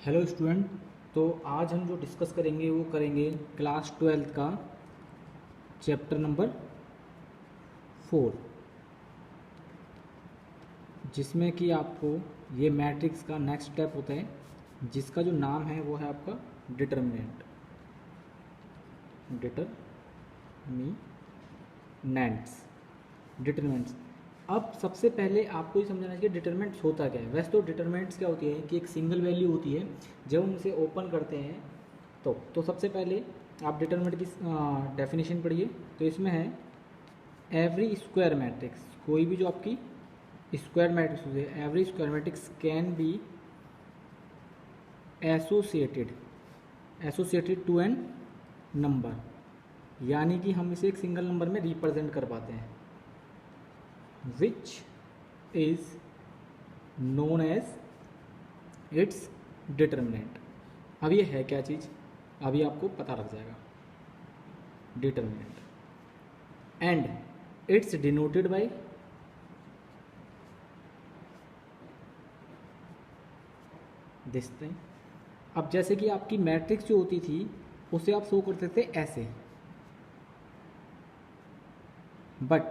Hello student. तो आज हम जो डिस्कस करेंगे वो करेंगे क्लास 12th का चैप्टर नंबर 4, जिसमें कि आपको ये मैट्रिक्स का नेक्स्ट स्टेप होता है जिसका जो नाम है वो है आपका डिटर्मिनेंट। डिटर्मिनेंट्स। अब सबसे पहले आपको ये समझना है कि डिटर्मिनेंट्स होता क्या है। वैसे तो डिटर्मिनेंट्स क्या होती है कि एक सिंगल वैल्यू होती है। जब हम उसे ओपन करते हैं तो सबसे पहले आप डिटर्मिनेंट की डेफिनेशन पढ़िए। तो इसमें है एवरी स्क्वायर मैट्रिक्स, कोई भी जो आपकी स्क्वायर मैट्रिक्स होती है, every square matrix can be associated to an number, यानी कि हम इसे एक सिंगल नंबर में रिप्रेजेंट कर पाते हैं, which is known as its determinant. अब ये है क्या चीज़, अभी आपको पता लग जाएगा। Determinant and it's denoted by this thing. अब जैसे कि आपकी मैट्रिक्स जो होती थी उसे आप शो करते थे ऐसे, बट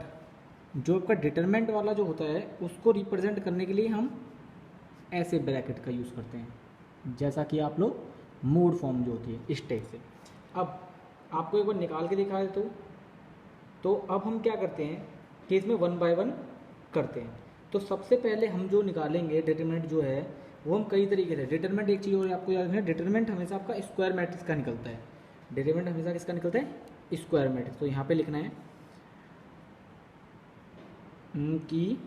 जो आपका डिटरमिनेंट वाला जो होता है उसको रिप्रेजेंट करने के लिए हम ऐसे ब्रैकेट का यूज़ करते हैं, जैसा कि आप लोग मोड फॉर्म जो होती है इस टाइप से। अब आपको एक बार निकाल के दिखा दे तो अब हम क्या करते हैं कि इसमें 1 बाय 1 करते हैं। तो सबसे पहले हम जो निकालेंगे डिटरमिनेंट जो है वो हम कई तरीके से, डिटरमिनेंट एक चीज़ और आपको याद रखना है, डिटरमिनेंट हमेशा आपका स्क्वायर मैट्रिक्स का निकलता है। डिटरमिनेंट हमेशा किसका निकलता है? Square matrix. तो यहाँ पे लिखना है कि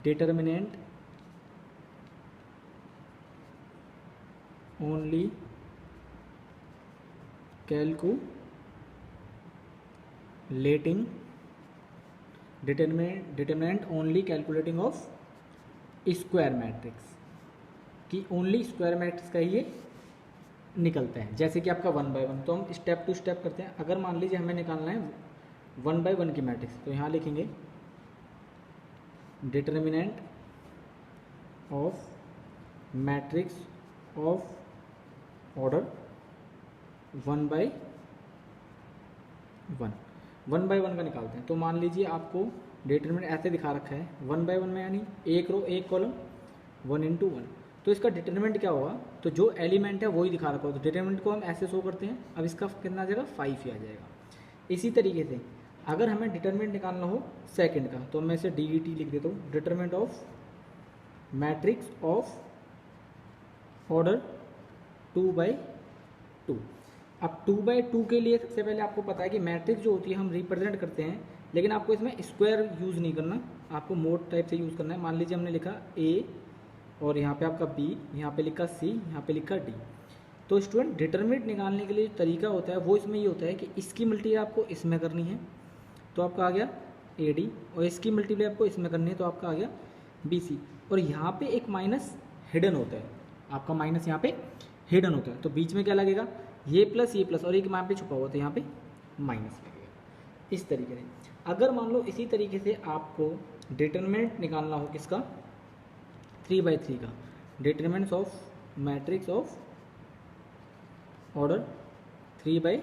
determinant only calculating determinant only calculating of square matrix, कि ओनली स्क्वायर मैट्रिक्स का ही ये निकलता है। जैसे कि आपका 1 बाय 1, तो हम स्टेप टू स्टेप करते हैं। अगर मान लीजिए हमें निकालना है 1 बाय 1 की मैट्रिक्स, तो यहाँ लिखेंगे determinant of matrix of order 1 by 1 का निकालते हैं। तो मान लीजिए आपको डिटरमिनेंट ऐसे दिखा रखा है 1 बाय 1 में, यानी एक रो एक कॉलम 1 इंटू 1। तो इसका डिटरमिनेंट क्या होगा, तो जो एलिमेंट है वही दिखा रखा होगा। तो डिटरमिनेंट को हम ऐसे शो करते हैं। अब इसका कितना आ जाएगा, 5 ही आ जाएगा। इसी तरीके से अगर हमें डिटरमिनेंट निकालना हो सेकंड का, तो मैं इसे DET लिख देता हूँ, determinant of matrix of order 2 by 2। अब 2 बाय 2 के लिए सबसे पहले आपको पता है कि मैट्रिक्स जो होती है हम रिप्रेजेंट करते हैं, लेकिन आपको इसमें स्क्वायर यूज़ नहीं करना, आपको मोड टाइप से यूज़ करना है। मान लीजिए हमने लिखा A और यहाँ पे आपका B, यहाँ पे लिखा C, यहाँ पे लिखा D। तो स्टूडेंट डिटरमिनेंट निकालने के लिए जो तरीका होता है वो इसमें ये होता है कि इसकी मल्टीप्लाई आपको इसमें करनी है, तो आपका आ गया AD, और इसकी मल्टीप्लाई आपको इसमें करनी है, तो आपका आ गया BC। और यहाँ पे एक माइनस हिडन होता है, आपका माइनस यहाँ पे हिडन होता है। तो बीच में क्या लगेगा, ये प्लस, और एक यहाँ पे छुपा हुआ, तो यहाँ पे माइनस लगेगा। इस तरीके से अगर मान लो इसी तरीके से आपको डिटरमिनेंट निकालना हो किसका, 3 बाय 3 का, determinants of matrix of order 3 by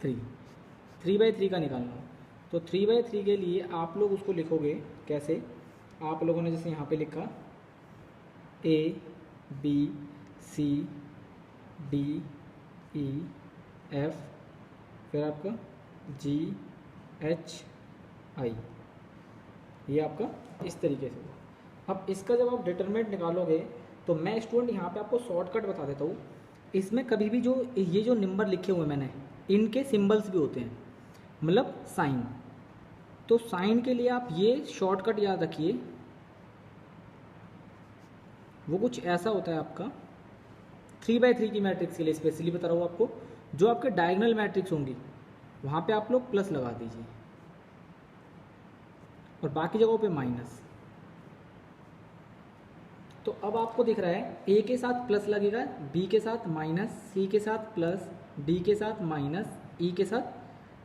3 का निकालना हो, तो 3 बाय 3 के लिए आप लोग उसको लिखोगे कैसे। आप लोगों ने जैसे यहाँ पे लिखा A B C D E F, फिर आपका G H I, ये आपका इस तरीके से हुआ। अब इसका जब आप डिटरमिनेंट निकालोगे तो मैं स्टूडेंट यहाँ पे आपको शॉर्टकट बता देता हूँ। इसमें कभी भी जो ये जो नंबर लिखे हुए मैंने, इनके सिंबल्स भी होते हैं, मतलब साइन। तो साइन के लिए आप ये शॉर्टकट याद रखिए, वो कुछ ऐसा होता है आपका 3 बाय 3 की मैट्रिक्स के लिए स्पेशली बता रहा हूँ आपको। जो आपके डायगोनल मैट्रिक्स होंगी वहाँ पे आप लोग प्लस लगा दीजिए और बाकी जगहों पे माइनस। तो अब आपको दिख रहा है A के साथ प्लस लगेगा, B के साथ माइनस, C के साथ प्लस, D के साथ माइनस, E के साथ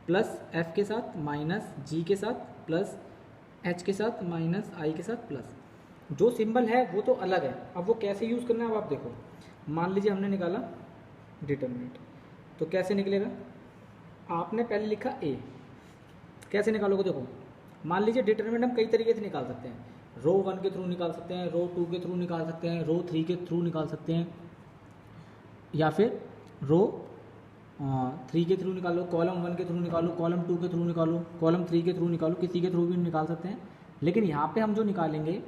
प्लस, F के साथ माइनस, G के साथ प्लस, H के साथ माइनस, I के साथ प्लस। जो सिंबल है वो तो अलग है, अब वो कैसे यूज़ करना है अब आप देखो। मान लीजिए हमने निकाला डिटर्मिनेंट, तो कैसे निकलेगा, आपने पहले लिखा ए, कैसे निकालोगे देखो, मान लीजिए डिटर्मिनेंट हम कई तरीके से निकाल सकते हैं, रो 1 के थ्रू निकाल सकते हैं, रो 2 के थ्रू निकाल सकते हैं, रो 3 के थ्रू निकाल सकते हैं, या फिर रो 3 के थ्रू निकालो, कॉलम 1 के थ्रू निकालो, कॉलम 2 के थ्रू निकालो, कॉलम 3 के थ्रू निकालो, किसी के थ्रू भी निकाल सकते हैं। लेकिन यहाँ पे हम जो निकालेंगे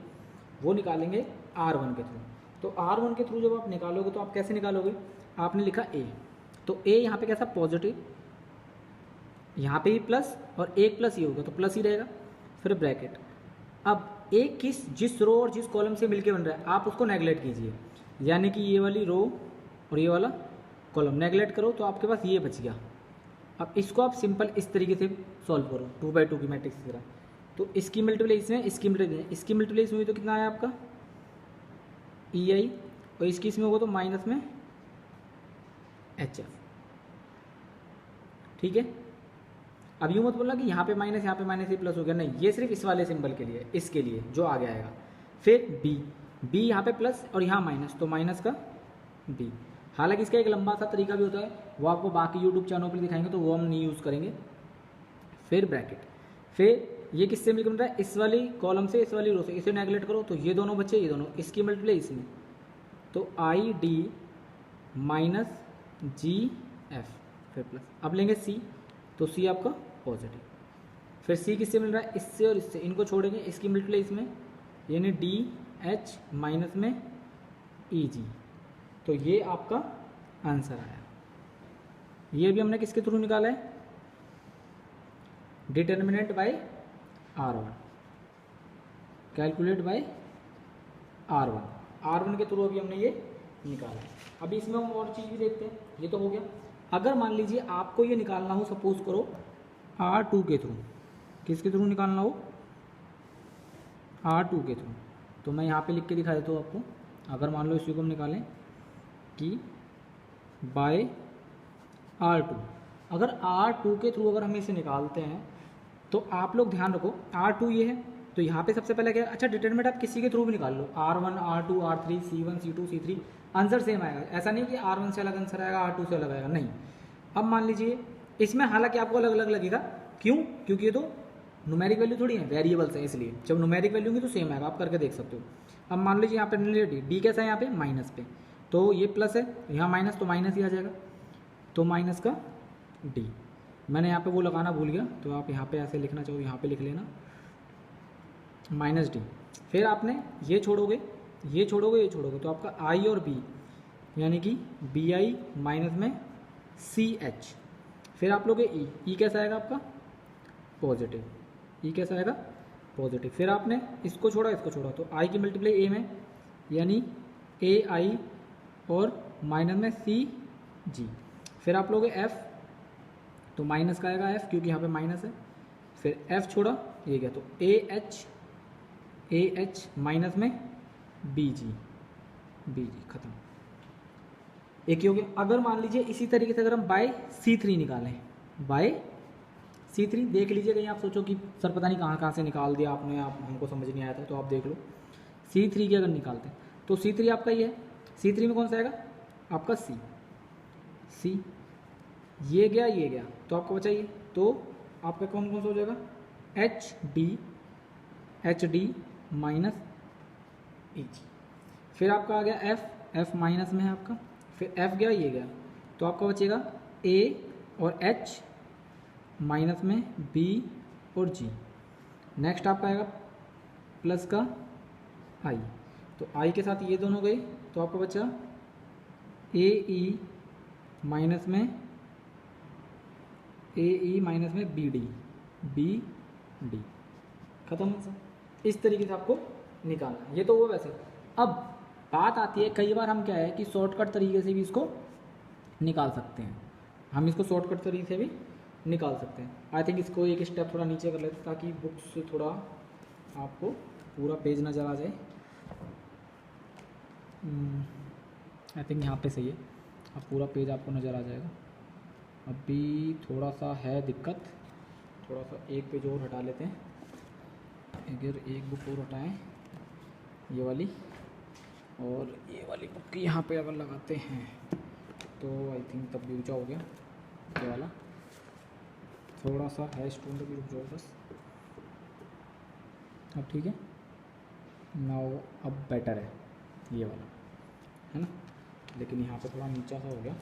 वो निकालेंगे R1 के थ्रू। तो R1 के थ्रू जब आप निकालोगे तो आप कैसे निकालोगे, आपने लिखा ए, तो ए यहाँ पे कैसा पॉजिटिव, यहाँ पे ही प्लस और एक प्लस ये होगा तो प्लस ही रहेगा, फिर ब्रैकेट। अब एक जिस रो और जिस कॉलम से मिलके बन रहा है आप उसको नेगलेक्ट कीजिए, यानी कि ये वाली रो और ये वाला कॉलम नेगलेक्ट करो तो आपके पास ये बच गया। अब इसको आप सिंपल इस तरीके से सॉल्व करो 2x2 की मैट्रिक्स की तरह। तो इसकी मल्टीप्लिकेशन है, इसकी मल्टीप्लिकेशन हुई तो कितना आया आपका ई आई, और इसकी इसमें होगा तो माइनस में एच एफ। ठीक है, अब यूँ मत बोलना कि यहाँ पे माइनस ये प्लस हो गया, नहीं, ये सिर्फ इस वाले सिंबल के लिए, इसके लिए जो आगे आएगा। फिर बी यहाँ पे प्लस और यहाँ माइनस, तो माइनस का बी। हालांकि इसका एक लंबा सा तरीका भी होता है, वो आपको बाकी यूट्यूब चैनल पर दिखाएंगे तो वो हम नहीं यूज़ करेंगे। फिर ब्रैकेट, फिर ये किससे मिलकर बन रहा है, इस वाली कॉलम से इस वाली रो से, इसे नेगलेक्ट करो तो ये दोनों बच्चे, ये दोनों, इसकी मल्टीप्लाई इसमें, तो I D minus G F, फिर प्लस। अब लेंगे सी, तो सी आपका पॉजिटिव। फिर सी किससे मिल रहा है, इससे और इससे, इनको छोड़ेंगे, इसकी मल्टीप्लाई इसमें, यानी डी एच माइनस में ई जी। तो ये आपका आंसर आया। ये भी हमने किसके थ्रू निकाला है, determinant bye R1, calculate bye R1 के थ्रू अभी हमने ये निकाला है। अभी इसमें हम और चीज़ भी देखते हैं, ये तो हो गया। अगर मान लीजिए आपको ये निकालना हो, सपोज करो R2 के थ्रू, किसके थ्रू निकालना हो, R2 के थ्रू, तो मैं यहाँ पे लिख के दिखा देता हूँ आपको। अगर मान लो इसी को हम निकालें कि बाय R2, अगर R2 के थ्रू अगर हम इसे निकालते हैं तो आप लोग ध्यान रखो, R2 ये है, तो यहाँ पे सबसे पहले क्या, अच्छा डिटरमिनेंट आप किसी के थ्रू भी निकाल लो, R1 R2 R3 C1 C2 C3, answer same आएगा। ऐसा नहीं कि R1 से अलग आंसर आएगा, R2 से अलग आएगा, नहीं। अब मान लीजिए इसमें हालांकि आपको अलग अलग लगेगा, क्यों, क्योंकि ये तो न्यूमेरिक वैल्यू थोड़ी है, वेरिएबल्स है, इसलिए जब न्यूमेरिक वैल्यू होंगी तो सेम आएगा, आप करके देख सकते हो। अब मान लीजिए यहाँ पे डी कैसा है, यहाँ पे माइनस पे, तो ये प्लस है, यहाँ माइनस, तो माइनस ही आ जाएगा, तो माइनस का डी। मैंने यहाँ पे वो लगाना भूल गया, तो आप यहाँ पे ऐसे लिखना चाहो यहाँ पे लिख लेना माइनस डी। फिर आपने ये छोड़ोगे, ये छोड़ोगे, ये छोड़ोगे, तो आपका आई और बी, यानी कि बी आई माइनस में सी एच। फिर आप लोगे ई कैसा आएगा आपका पॉजिटिव, ई कैसा आएगा पॉजिटिव। फिर आपने इसको छोड़ा, इसको छोड़ा, तो आई की मल्टीप्लाई ए में, यानी ए आई और माइनस में सी जी। फिर आप लोगे एफ, तो माइनस का आएगा एफ, क्योंकि यहाँ पे माइनस है। फिर एफ छोड़ा, ये गया, तो ए एच माइनस में बी जी खत्म, एक ही हो गया। अगर मान लीजिए इसी तरीके से अगर हम बाय C3 निकालें, बाय C3, देख लीजिए कहीं आप सोचो कि सर पता नहीं कहाँ से निकाल दिया आपने, आप हमको समझ नहीं आया था, तो आप देख लो C3 की अगर निकालते हैं तो C3 आपका ये है, C3 में कौन सा आएगा आपका C, ये गया, तो आपको बचा ये, तो आपका कौन सा हो जाएगा एच डी माइनस ई जी। फिर आपका आ गया एफ माइनस में है आपका, फिर एफ गया, ये गया, तो आपका बचेगा ए और एच माइनस में बी और जी। नेक्स्ट आपका आएगा प्लस का आई, तो आई के साथ ये दोनों गए, तो आपको बचा ए ई माइनस में बी डी खत्म। इस तरीके से आपको निकालना, ये तो वो वैसे। अब बात आती है, कई बार हम क्या है कि शॉर्टकट तरीके से भी इसको निकाल सकते हैं, हम इसको शॉर्टकट तरीके से भी निकाल सकते हैं। आई थिंक इसको एक स्टेप थोड़ा नीचे कर लेते हैं ताकि बुक्स से थोड़ा आपको पूरा पेज नज़र आ जाए। आई थिंक यहाँ पे सही है, अब पूरा पेज आपको नज़र आ जाएगा। अभी थोड़ा सा है दिक्कत, थोड़ा सा एक पेज और हटा लेते हैं, अगर एक बुक और हटाएं ये वाली, और ये वाली बुक्की यहाँ पे अगर लगाते हैं तो आई थिंक तब भी ऊँचा हो गया। ये वाला थोड़ा सा है स्टोन, तो भी रुक जाओ बस। अब ठीक है, नाउ अब बेटर है ये वाला, है ना। लेकिन यहाँ पे थोड़ा नीचा सा हो गया,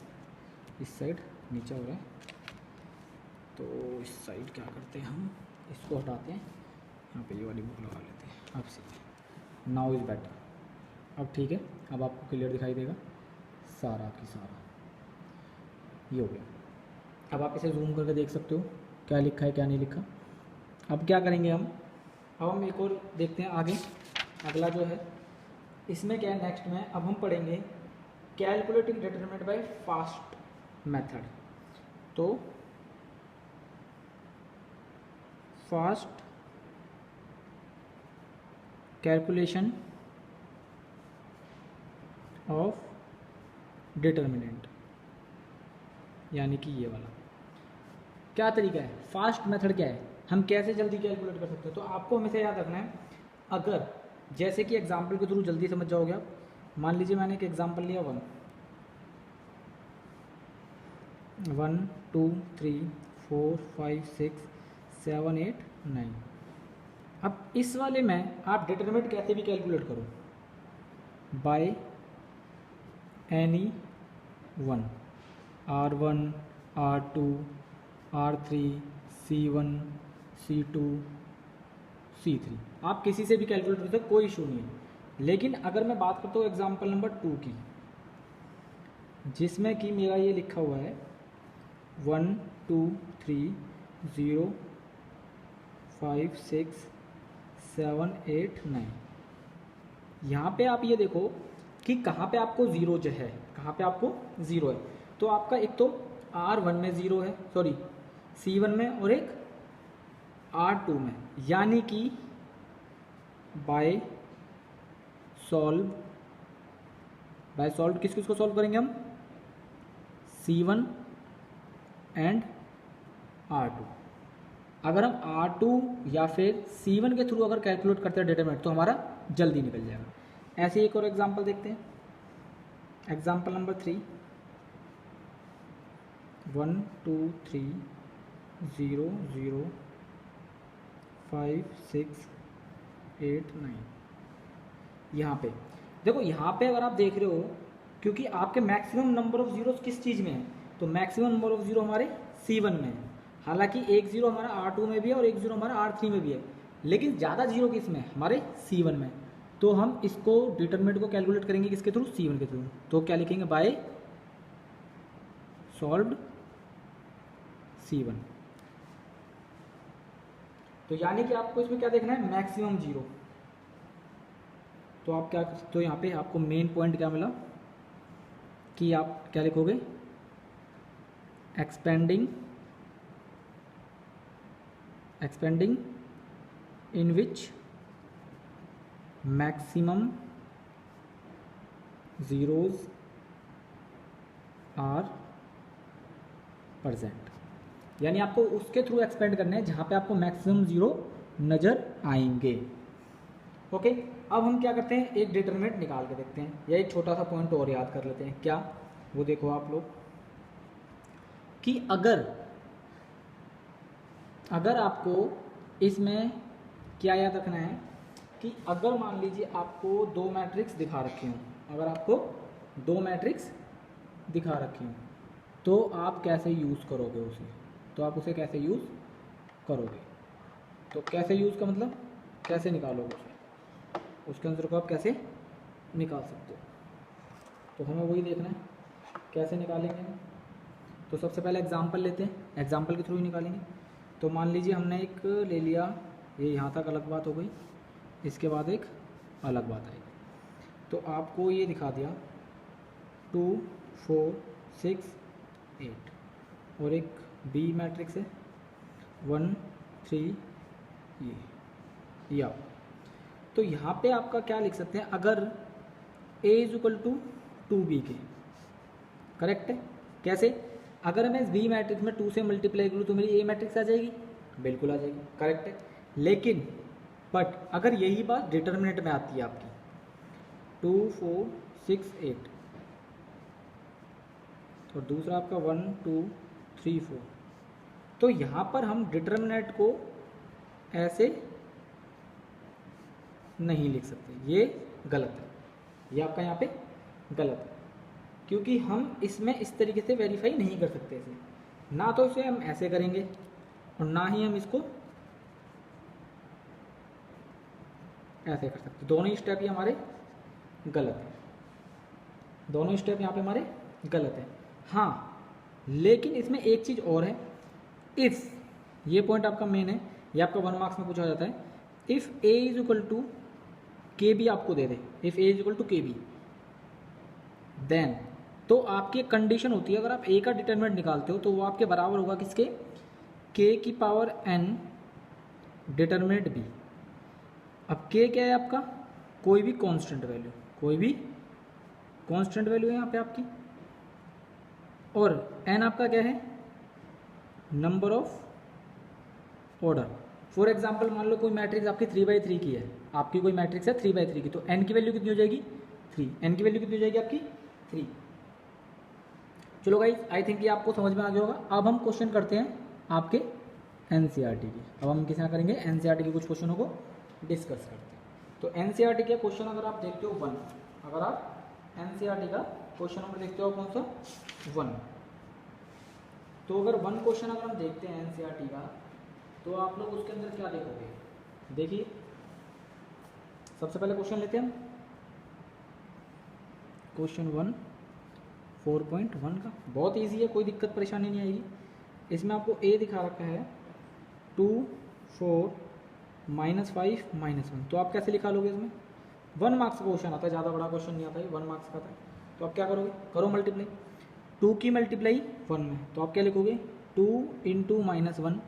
इस साइड नीचा हो रहा है, तो इस साइड क्या करते हैं हम, इसको हटाते हैं, यहाँ पे ये वाली बुक लगा लेते हैं। अब सही, नाउ इज़ बेटर। अब ठीक है, अब आपको क्लियर दिखाई देगा सारा की सारा, ये हो गया। अब आप इसे जूम करके देख सकते हो क्या लिखा है क्या नहीं लिखा। अब क्या करेंगे हम, अब हम एक और देखते हैं आगे। अगला जो है इसमें क्या है, नेक्स्ट में अब हम पढ़ेंगे calculating determinant by fast method. तो फास्ट कैलकुलेशन ऑफ डिटरमिनेंट, यानी कि ये वाला क्या तरीका है, फास्ट मेथड क्या है, हम कैसे जल्दी कैलकुलेट कर सकते हैं। तो आपको हमेशा याद रखना है, अगर जैसे कि एग्जांपल के थ्रू जल्दी समझ जाओगे आप। मान लीजिए मैंने एक एग्जांपल लिया 1 2 3 4 5 6 7 8 9। अब इस वाले में आप डिटरमिनेंट कैसे भी कैलकुलेट करो, by any one, R1 R2 R3 C1 C2 C3, आप किसी से भी कैलकुलेट कर सकते, कोई इशू नहीं है। लेकिन अगर मैं बात करता हूँ एग्जाम्पल नंबर 2 की, जिसमें कि मेरा ये लिखा हुआ है 1 2 3 0 5 6 7 8 9। यहाँ पे आप ये देखो कि कहाँ पे आपको ज़ीरो जो है, कहाँ पे आपको ज़ीरो है। तो आपका एक तो R1 में ज़ीरो है, सॉरी C1 में, और एक R2 में, यानी कि बाय सॉल्व किस किस को सॉल्व करेंगे हम, C1 एंड R2। अगर हम R2 या फिर C1 के थ्रू अगर कैलकुलेट करते हैं डिटरमिनेंट, तो हमारा जल्दी निकल जाएगा। ऐसे एक और एग्जांपल देखते हैं, एग्जांपल नंबर 3 1 2 3 0 0 5 6 8 9। यहाँ पे देखो, यहाँ पे अगर आप देख रहे हो, क्योंकि आपके मैक्सिमम नंबर ऑफ जीरोस किस चीज़ में है, तो मैक्सिमम नंबर ऑफ जीरो हमारे C1 में है। हालांकि एक जीरो हमारा R2 में भी है और एक जीरो हमारा R3 में भी है, लेकिन ज़्यादा जीरो किस में है, हमारे C1 में। तो हम इसको डिटरमिनेंट को कैलकुलेट करेंगे किसके थ्रू, C1 के थ्रू। तो क्या लिखेंगे, बाय सॉल्व्ड C1। तो यानी कि आपको इसमें क्या देखना है, मैक्सिमम जीरो। तो आप क्या, तो यहाँ पे आपको मेन पॉइंट क्या मिला कि आप क्या लिखोगे, expanding in which maximum zeros are present, यानी आपको उसके थ्रू एक्सपेंड करना है जहाँ पे आपको मैक्सिमम जीरो नज़र आएंगे। ओके, अब हम क्या करते हैं, एक डिटरमिनेंट निकाल के देखते हैं, या एक छोटा सा पॉइंट और याद कर लेते हैं। क्या, वो देखो आप लोग कि अगर आपको इसमें क्या याद रखना है कि अगर मान लीजिए आपको दो मैट्रिक्स दिखा रखे हों, अगर आपको दो मैट्रिक्स दिखा रखे हों, तो आप कैसे यूज़ करोगे उसे, तो आप उसे कैसे यूज़ करोगे, तो कैसे यूज़ का मतलब कैसे निकालोगे उसे, उसके आंसर को आप कैसे निकाल सकते हो। तो हमें वही देखना है कैसे निकालेंगे। तो सबसे पहले एग्जांपल लेते हैं, एग्जांपल के थ्रू ही निकालेंगे। तो मान लीजिए हमने एक ले लिया, ये यहाँ तक अलग बात हो गई, इसके बाद एक अलग बात आएगी। तो आपको ये दिखा दिया 2 4 6 8, और एक बी मैट्रिक्स है 1 3 ये। तो यहाँ पे आपका क्या लिख सकते हैं, अगर A = 2B के, करेक्ट है। कैसे, अगर मैं इस बी मैट्रिक्स में 2 से मल्टीप्लाई करूँ तो मेरी A मैट्रिक्स आ जाएगी, बिल्कुल आ जाएगी, करेक्ट है। लेकिन बट अगर यही बात डिटरमिनेंट में आती है आपकी, 2 4 6 8 और दूसरा आपका 1 2 3 4। तो यहाँ पर हम डिटर्मिनेंट को ऐसे नहीं लिख सकते, ये गलत है, ये आपका यहाँ पे गलत है, क्योंकि हम इसमें इस तरीके से वेरीफाई नहीं कर सकते इसे, ना तो इसे हम ऐसे करेंगे और ना ही हम इसको ऐसे कर सकते। दोनों ही स्टेप ये हमारे गलत है, दोनों स्टेप यहाँ पे हमारे गलत है। हाँ, लेकिन इसमें एक चीज़ और है, इफ़, ये पॉइंट आपका मेन है, ये आपका 1 मार्क्स में पूछा जाता है। If a is equal to k b आपको दे दे, if a is equal to k b, then तो आपकी कंडीशन होती है, अगर आप ए का डिटरमिनेंट निकालते हो तो वो आपके बराबर होगा किसके, के की पावर n डिटरमिनेंट बी। अब के क्या है आपका, कोई भी कांस्टेंट वैल्यू, कोई भी कांस्टेंट वैल्यू है यहाँ पे आपकी, और n आपका क्या है, number of order. For example मान लो कोई मैट्रिक्स आपकी 3/3 की है, आपकी कोई मैट्रिक्स है 3/3 की, तो n की वैल्यू कितनी हो जाएगी, 3, n की वैल्यू कितनी हो जाएगी आपकी 3। चलो गाइस, आई थिंक ये आपको समझ में आ गया होगा। अब हम क्वेश्चन करते हैं आपके एनसीईआरटी की। अब हम किस यहाँ करेंगे, एनसीईआरटी के कुछ क्वेश्चनों को डिस्कस करते हैं। तो एनसीईआरटी के क्वेश्चन अगर आप देखते हो 1, अगर आप एनसीईआरटी का क्वेश्चन नंबर देखते हो कौन सा 1, तो अगर 1 क्वेश्चन अगर हम देखते हैं एनसीईआरटी का, तो आप लोग उसके अंदर क्या देखोगे, देखिए सबसे पहले क्वेश्चन लेते हैं हम क्वेश्चन 1 4.1 का, बहुत इजी है, कोई दिक्कत परेशानी नहीं आएगी। इसमें आपको ए दिखा रखा है 2 4 -5 -1, तो आप कैसे लिखा लोगे, इसमें 1 मार्क्स का क्वेश्चन आता है, ज़्यादा बड़ा क्वेश्चन नहीं आता है, 1 मार्क्स का आता है। तो आप क्या करोगे, करो मल्टीप्लाई, 2 की मल्टीप्लाई 1 में, तो आप क्या लिखोगे 2 × -1,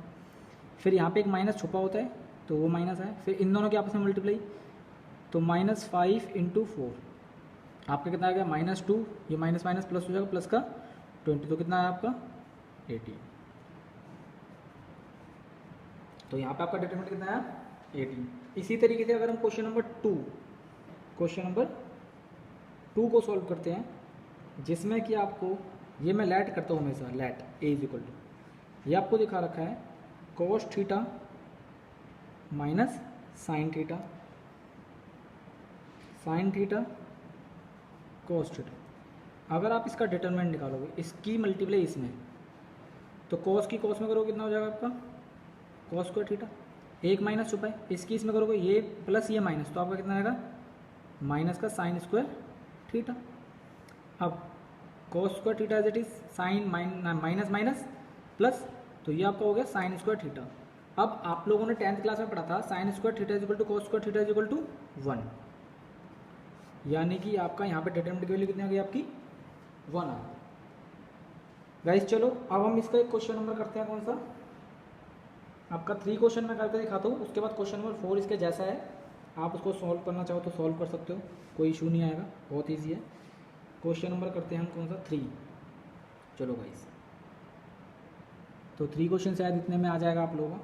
फिर यहाँ पे एक माइनस छुपा होता है तो वो माइनस है, फिर इन दोनों के आपस में मल्टीप्लाई, तो -5 × 4, आपका कितना आ गया -2, ये माइनस माइनस प्लस हो जाएगा, प्लस का 20, तो कितना है आपका 18। तो यहाँ पे आपका डिटरमिनेंट कितना है 18। इसी तरीके से अगर हम क्वेश्चन नंबर 2 को सॉल्व करते हैं, जिसमें कि आपको, ये मैं लेट करता हूँ हमेशा, let A is equal to, ये आपको दिखा रखा है cos theta minus sine theta, sine theta cos theta. अगर आप इसका डिटरमिनेंट निकालोगे, इसकी मल्टीप्लाई इसमें, तो cos की cos में करोगे कितना हो जाएगा आपका cos स्क्वायर थीटा, एक माइनस छुपा है, इसकी इसमें करोगे ये प्लस ये माइनस, तो आपका कितना आएगा माइनस का साइन स्क्वायर थीटा। अब cos square theta as it is sine minus minus plus, तो ये आपका हो गया साइन स्क्वायर थीटा। अब आप लोगों ने 10th क्लास में पढ़ा था sine square theta is equal to cos square theta is equal to 1, यानी कि आपका यहाँ पे डिटरमिनेंट की वैल्यू कितनी आ गई आपकी 1 आ गई। गाइस चलो अब हम इसका एक क्वेश्चन नंबर करते हैं, कौन सा आपका 3 क्वेश्चन मैं करके दिखाता हूँ, उसके बाद क्वेश्चन नंबर 4 इसके जैसा है, आप उसको सॉल्व करना चाहो तो सॉल्व कर सकते हो, कोई इशू नहीं आएगा, बहुत ईजी है। क्वेश्चन नंबर करते हैं हम कौन सा 3। चलो गाइस, तो 3 क्वेश्चन शायद इतने में आ जाएगा आप लोगों का।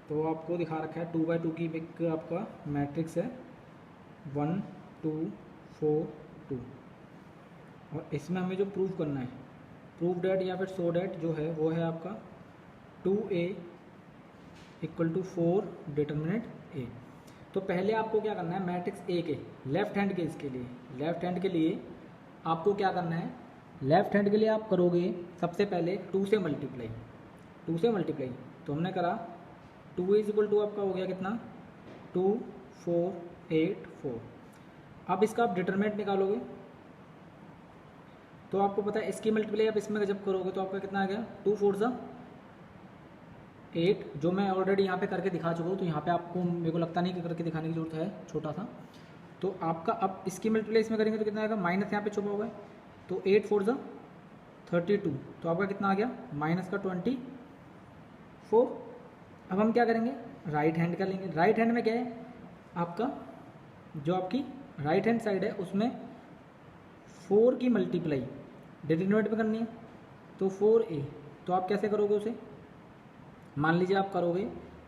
तो आपको दिखा रखा है 2/2 की एक आपका मैट्रिक्स है 1 2 4 2, और इसमें हमें जो प्रूव करना है, प्रूव डेट या फिर शो डेट जो है वो है आपका 2a = 4 डिटरमिनेंट a। तो पहले आपको क्या करना है, मैट्रिक्स ए के लेफ्ट हैंड के, इसके लिए लेफ्ट हैंड के लिए आपको क्या करना है, लेफ्ट हैंड के लिए आप करोगे सबसे पहले 2 से मल्टीप्लाई, 2 से मल्टीप्लाई, तो हमने करा 2 = आपका हो गया कितना 2 4 8 4। अब इसका आप डिटरमिनेंट निकालोगे, तो आपको पता है इसकी मल्टीप्लाई आप इसमें जब करोगे तो आपका कितना आ गया 2 4 सा 8, जो मैं ऑलरेडी यहाँ पे करके दिखा चुका हूँ, तो यहाँ पे आपको मेरे को लगता नहीं कि करके दिखाने की जरूरत है, छोटा सा। तो आपका अब इसकी मल्टीप्लाई इसमें करेंगे तो कितना आएगा, माइनस यहाँ पे छुपा हुआ है, तो 8 4 सा 32, तो आपका कितना आ गया माइनस का 24। अब हम क्या करेंगे, राइट हैंड का लेंगे। राइट हैंड में क्या है आपका, जो आपकी राइट हैंड साइड है उसमें 4 की मल्टीप्लाई डिटरमिनेंट में करनी है, तो 4a, तो आप कैसे करोगे उसे, मान लीजिए आप करोगे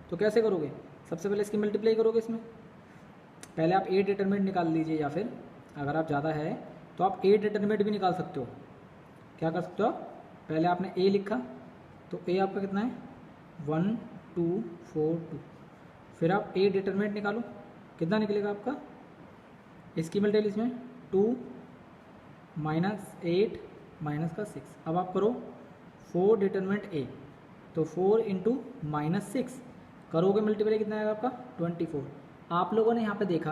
तो कैसे करोगे, सबसे पहले इसकी मल्टीप्लाई करोगे, इसमें पहले आप a डिटरमिनेंट निकाल लीजिए, या फिर अगर आप ज़्यादा है तो आप ए डिटरमिनेंट भी निकाल सकते हो। क्या कर सकते हो आप, पहले आपने ए लिखा तो ए आपका कितना है 1 2 4 2, फिर आप ए डिटरमिनेंट निकालो, कितना निकलेगा आपका, इसकी मल्टीपल इसमें 2 -8 माइनस का 6। अब आप करो 4 डिटरमिनेंट ए, तो 4 इंटू -6 करोगे मल्टीप्लाई कितना आएगा आपका 24। आप लोगों ने यहाँ पे देखा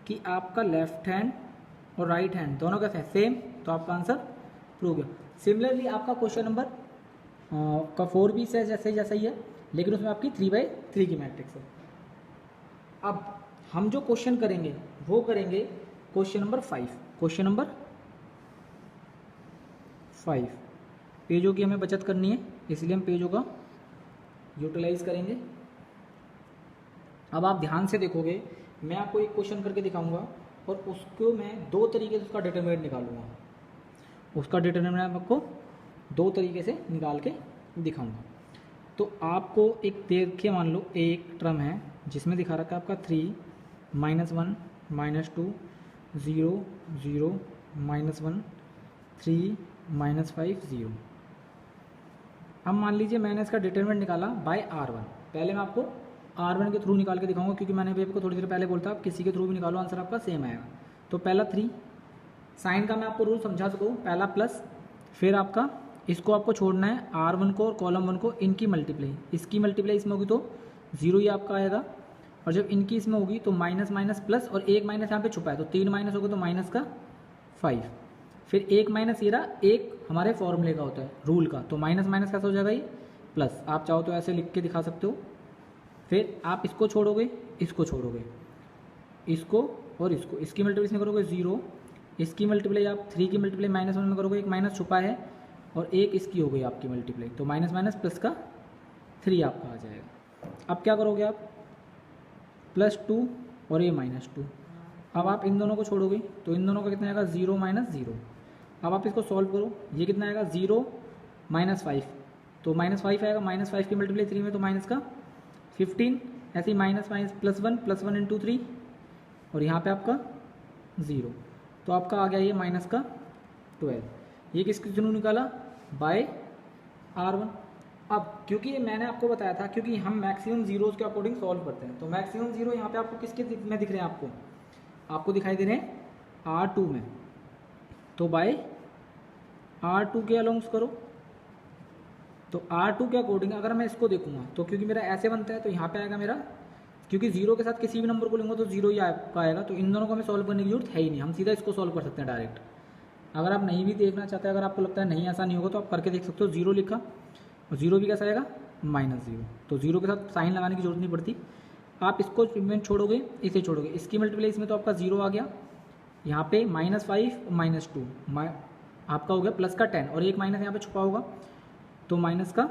कि आपका लेफ्ट हैंड और राइट हैंड दोनों कैसे हैं सेम, तो आपका आंसर प्रूव गया। सिमिलरली आपका क्वेश्चन नंबर का 4 भी से जैसा ही है, लेकिन उसमें आपकी 3/3 की मैट्रिक्स है। अब हम जो क्वेश्चन करेंगे वो करेंगे क्वेश्चन नंबर 5। क्वेश्चन नंबर 5 पेजों की हमें बचत करनी है, इसलिए हम पेजों का यूटिलाइज करेंगे। अब आप ध्यान से देखोगे, मैं आपको एक क्वेश्चन करके दिखाऊंगा और उसको मैं 2 तरीके से उसका डिटरमिनेंट निकालूंगा। उसका डिटरमिनेंट आपको 2 तरीके से निकाल के दिखाऊंगा। तो आपको एक देखिए, मान लो एक टर्म है जिसमें दिखा रखा है आपका 3 -1 -2 0 0 -1 3 -5 0। अब मान लीजिए मैंने इसका डिटरमिनेंट निकाला बाय R1। पहले मैं आपको R1 के थ्रू निकाल के दिखाऊंगा, क्योंकि मैंने भी आपको थोड़ी देर पहले बोलता आप किसी के थ्रू भी निकालो आंसर आपका सेम आएगा। तो पहला 3, साइन का मैं आपको रूल समझा सकूँ, पहला प्लस, फिर आपका इसको आपको छोड़ना है R1 को और कॉलम 1 को, इनकी मल्टीप्लाई, इसकी मल्टीप्लाई इसमें होगी तो 0 ही आपका आएगा, और जब इनकी इसमें होगी तो माइनस माइनस प्लस, और एक माइनस यहाँ पे छुपा है तो 3 माइनस होगा तो माइनस का 5, फिर एक माइनस ये रहा, एक हमारे फॉर्मूले का होता है रूल का, तो माइनस माइनस कैसा हो जाएगा ये प्लस। आप चाहो तो ऐसे लिख के दिखा सकते हो। फिर आप इसको छोड़ोगे, इसको छोड़ोगे, इसको और इसको, इसकी मल्टीप्लाई इसमें करोगे 0, इसकी मल्टीप्लाई आप 3 की मल्टीप्लाई -1 में करोगे, एक माइनस छुपा है, और एक इसकी हो गई आपकी मल्टीप्लाई, तो माइनस माइनस प्लस का 3 आपका आ जाएगा। अब क्या करोगे आप, +2 और ये -2। अब आप इन दोनों को छोड़ोगे तो इन दोनों का कितना आएगा 0 -0। अब आप इसको सॉल्व करो, ये कितना आएगा 0 -5, तो -5 आएगा, -5 की मल्टीप्लाई 3 में तो माइनस का 15, ऐसे ही माइनस माइनस +1 इंटू 3, और यहाँ पे आपका 0, तो आपका आ गया ये माइनस का 12। ये किसके थ्रू निकाला, बाय R1। अब क्योंकि ये मैंने आपको बताया था, क्योंकि हम मैक्सिमम जीरोज़ के अकॉर्डिंग सॉल्व करते हैं, तो मैक्सिमम जीरो यहाँ पे आपको किसके में दिख रहे हैं, आपको दिखाई दे रहे हैं R2 में, तो बाय R2 के अलोंग्स करो। तो R2 के अकॉर्डिंग अगर मैं इसको देखूंगा तो क्योंकि मेरा ऐसे बनता है तो यहाँ पे आएगा मेरा, क्योंकि 0 के साथ किसी भी नंबर को लूँगा तो 0 ही आएगा, तो इन दोनों को हमें सॉल्व करने की जरूरत है ही नहीं, हम सीधा इसको सॉल्व कर सकते हैं डायरेक्ट। अगर आप नहीं भी देखना चाहते, अगर आपको लगता है नहीं ऐसा नहीं होगा, तो आप करके देख सकते हो। 0 लिखा और 0 भी कैसा आएगा -0, तो 0 के साथ साइन लगाने की जरूरत नहीं पड़ती। आप इसको छोड़ोगे, इसे छोड़ोगे, इसकी मल्टीप्लाई इसमें तो आपका 0 आ गया, यहाँ पे -5 -2 आपका हो गया प्लस का 10, और एक माइनस यहाँ पे छुपा होगा तो माइनस का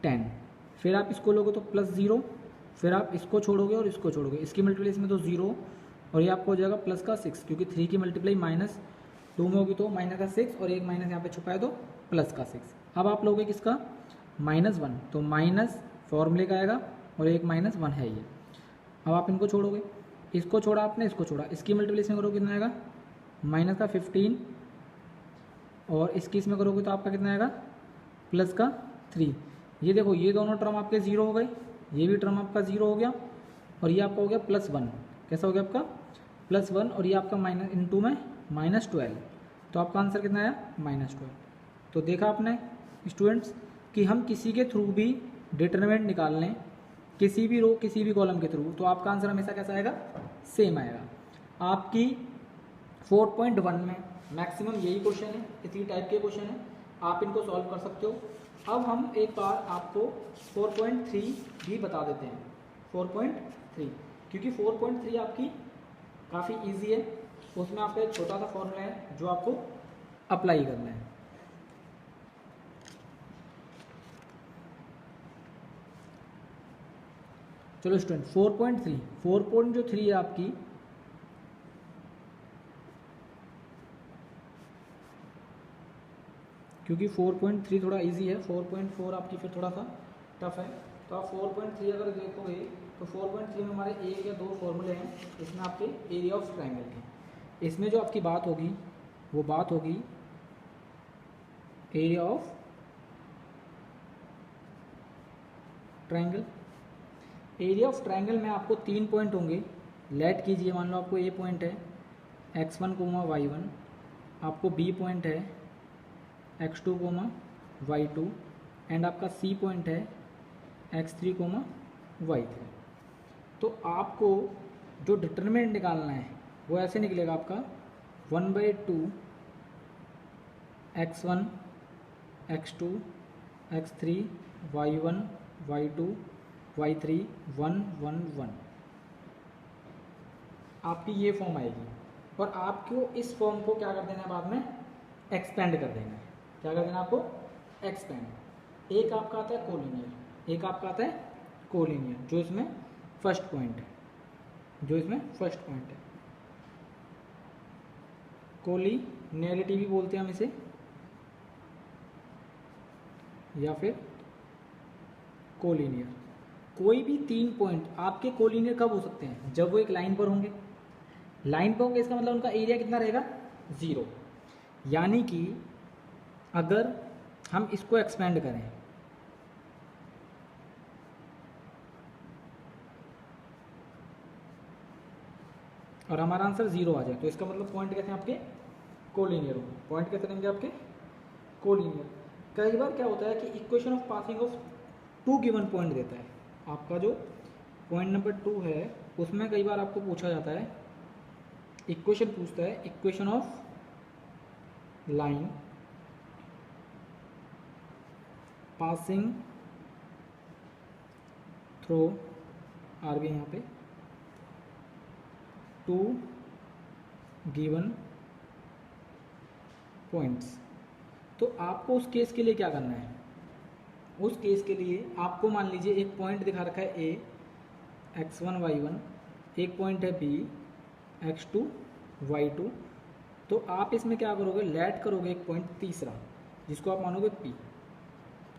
10। फिर आप इसको लोगे तो +0, फिर आप इसको छोड़ोगे और इसको छोड़ोगे, इसकी मल्टीप्लाई इसमें तो 0, और ये आपको हो जाएगा प्लस का 6, क्योंकि 3 की मल्टीप्लाई -2 में होगी तो माइनस का 6, और एक माइनस यहाँ पे छुपा है तो प्लस का 6। अब आप लोगे किसका -1, तो माइनस फॉर्मूले का आएगा, और एक -1 है ये। अब आप इनको छोड़ोगे, इसको छोड़ा आपने, इसको छोड़ा, इसकी मल्टीप्लाई इसमें करोगे कितना आएगा माइनस का 15, और इसकी इसमें करोगे तो आपका कितना आएगा प्लस का 3। ये देखो, ये दोनों टर्म आपके 0 हो गए, ये भी टर्म आपका 0 हो गया, और ये आपका हो गया +1। कैसा हो गया आपका +1, और ये आपका माइनस इनटू में -12, तो आपका आंसर कितना आया -12। तो देखा आपने स्टूडेंट्स कि हम किसी के थ्रू भी डिटरमिनेंट निकाल लें, किसी भी रो किसी भी कॉलम के थ्रू, तो आपका आंसर हमेशा कैसा आएगा, सेम आएगा। आपकी 4.1 में मैक्सिमम यही क्वेश्चन है, इसी टाइप के क्वेश्चन है, आप इनको सॉल्व कर सकते हो। अब हम एक बार आपको 4.3 भी बता देते हैं। 4.3 क्योंकि 4.3 आपकी काफ़ी इजी है, उसमें आपका एक छोटा सा फॉर्मूला है जो आपको अप्लाई करना है। चलो स्टूडेंट 4.3 है आपकी, क्योंकि 4.3 थोड़ा इजी है, 4.4 आपकी फिर थोड़ा सा टफ है। तो आप 4.3 अगर देखोगे तो 4.3 में हमारे एक या दो फॉर्मूले हैं, इसमें आपके एरिया ऑफ ट्रायंगल के। इसमें जो आपकी बात होगी वो बात होगी area of triangle. Area of triangle में आपको 3 पॉइंट होंगे। लेट कीजिए, मान लो आपको ए पॉइंट है x1, y1, आपको बी पॉइंट है x2, y2 एंड आपका सी पॉइंट है x3, y3। तो आपको जो डिटरमिनेंट निकालना है वो ऐसे निकलेगा आपका 1/2 x1, x2, x3, y1, y2, y3, 1, 1, 1। आपकी ये फॉर्म आएगी और आपको इस फॉर्म को क्या कर देना है, बाद में एक्सपेंड कर देना है। क्या कर देना आपको? एक्सपेंड। एक आपका आता है कोलिनियर, एक आपका आता है कोलिनियर, जो इसमें फर्स्ट पॉइंट है, जो इसमें फर्स्ट पॉइंट है। कोलिनियरिटी भी बोलते हैं हम इसे, या फिर कोलिनियर। कोई भी 3 पॉइंट आपके कोलिनियर कब हो सकते हैं? जब वो एक लाइन पर होंगे। लाइन पर होंगे इसका मतलब उनका एरिया कितना रहेगा? 0। यानी कि अगर हम इसको एक्सपेंड करें, और हमारा आंसर 0 आ जाए, तो इसका मतलब पॉइंट कैसे हैं आपके? कोलिनियर होंगे। पॉइंट कैसे रहेंगे आपके? कोलिनियर। कई बार क्या होता है कि equation of passing of 2 given point देता है। आपका जो पॉइंट नंबर 2 है उसमें कई बार आपको पूछा जाता है, इक्वेशन पूछता है, equation of line passing through, R भी यहाँ पे 2 गिवन पॉइंट्स। तो आपको उस केस के लिए क्या करना है? उस केस के लिए आपको मान लीजिए एक पॉइंट दिखा रखा है ए x1, y1, एक पॉइंट है बी x2, y2। तो आप इसमें क्या करोगे? लेट करोगे एक पॉइंट तीसरा जिसको आप मानोगे p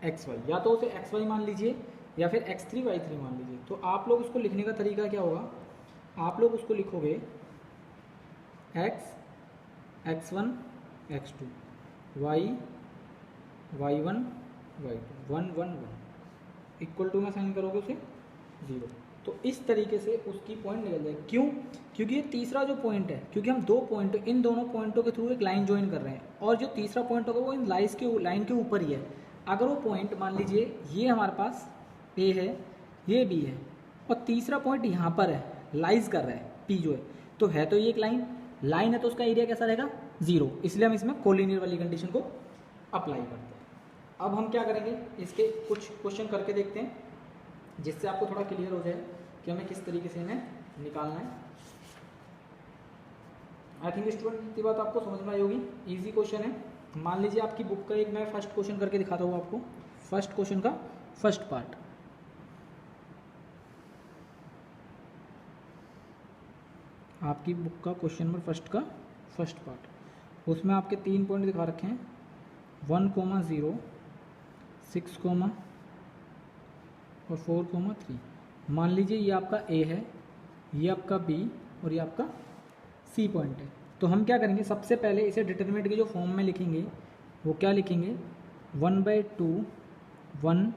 xy, या तो उसे xy मान लीजिए या फिर x3, y3 मान लीजिए। तो आप लोग उसको लिखने का तरीका क्या होगा? आप लोग उसको लिखोगे x, x1, x2, y, y1, y2, 1, 1, 1 equal to में साइन करोगे उसे 0। तो इस तरीके से उसकी पॉइंट निकल जाएगी। क्यों? क्योंकि ये तीसरा जो पॉइंट है, क्योंकि हम 2 पॉइंट, इन दोनों पॉइंटों के थ्रू एक लाइन ज्वाइन कर रहे हैं, और जो तीसरा पॉइंट होगा वो इन लाइन के ऊपर ही है। अगर वो पॉइंट मान लीजिए ये हमारे पास ए है, ये बी है, और तीसरा पॉइंट यहाँ पर है, लाइज कर रहा है पी जो है, तो ये एक लाइन है, तो उसका एरिया कैसा रहेगा? 0। इसलिए हम इसमें कोलिनियर वाली कंडीशन को अप्लाई करते हैं। अब हम क्या करेंगे, इसके कुछ क्वेश्चन करके देखते हैं, जिससे आपको थोड़ा क्लियर हो जाए कि हमें किस तरीके से इन्हें निकालना है। आई थिंक स्टूडेंट इतनी बात आपको समझ में आई होगी। इजी क्वेश्चन है। मान लीजिए आपकी बुक का एक मैं फर्स्ट क्वेश्चन करके दिखाता हूँ आपको, फर्स्ट क्वेश्चन का फर्स्ट पार्ट। आपकी बुक का क्वेश्चन नंबर फर्स्ट का फर्स्ट पार्ट, उसमें आपके 3 पॉइंट दिखा रखे हैं 1, 0, 6, और 4, 3। मान लीजिए ये आपका ए है, ये आपका बी, और ये आपका सी पॉइंट है। तो हम क्या करेंगे, सबसे पहले इसे डिटरमिनेंट के जो फॉर्म में लिखेंगे वो क्या लिखेंगे? 1/2 1